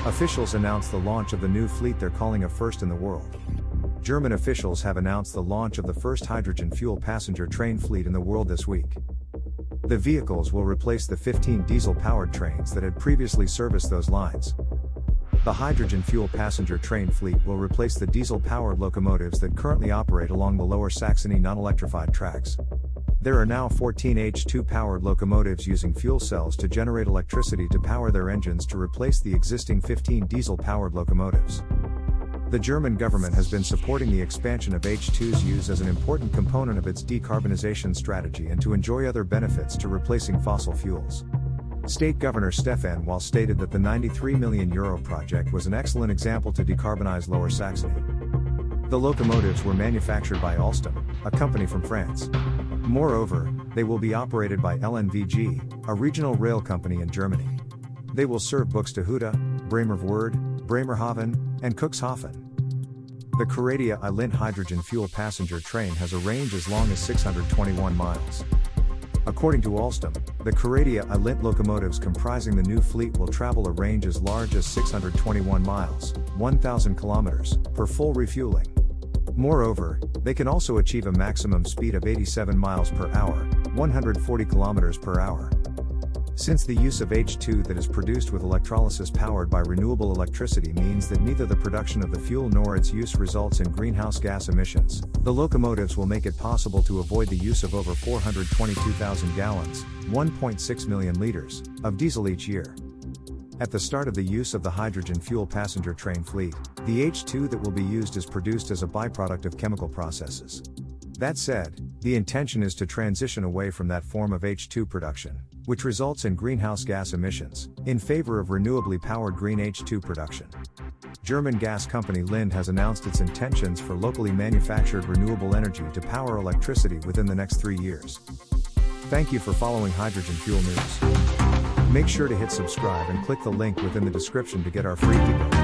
Officials announced the launch of the new fleet they're calling a first in the world. German officials have announced the launch of the first hydrogen fuel passenger train fleet in the world this week. The vehicles will replace the 15 diesel-powered trains that had previously serviced those lines. The hydrogen fuel passenger train fleet will replace the diesel-powered locomotives that currently operate along the Lower Saxony non-electrified tracks. There are now 14 H2-powered locomotives using fuel cells to generate electricity to power their engines to replace the existing 15 diesel-powered locomotives. The German government has been supporting the expansion of H2's use as an important component of its decarbonization strategy and to enjoy other benefits to replacing fossil fuels. State Governor Stefan Wall stated that the €93 million project was an excellent example to decarbonize Lower Saxony. The locomotives were manufactured by Alstom, a company from France. Moreover, they will be operated by LNVG, a regional rail company in Germany. They will serve Buxtehude, Bremervörde, Bremerhaven, and Cuxhaven. The Coradia I-Lint hydrogen fuel passenger train has a range as long as 621 miles. According to Alstom, the Coradia I-Lint locomotives comprising the new fleet will travel a range as large as 621 miles, 1,000 kilometers, per full refueling. Moreover, they can also achieve a maximum speed of 87 miles per hour, 140 kilometers per hour. Since the use of H2 that is produced with electrolysis powered by renewable electricity means that neither the production of the fuel nor its use results in greenhouse gas emissions, the locomotives will make it possible to avoid the use of over 422,000 gallons, 1.6 million liters, of diesel each year. At the start of the use of the hydrogen fuel passenger train fleet, the H2 that will be used is produced as a byproduct of chemical processes. That said, the intention is to transition away from that form of H2 production, which results in greenhouse gas emissions, in favor of renewably powered green H2 production. German gas company Linde has announced its intentions for locally manufactured renewable energy to power electricity within the next 3 years. Thank you for following Hydrogen Fuel News. Make sure to hit subscribe and click the link within the description to get our free ebook.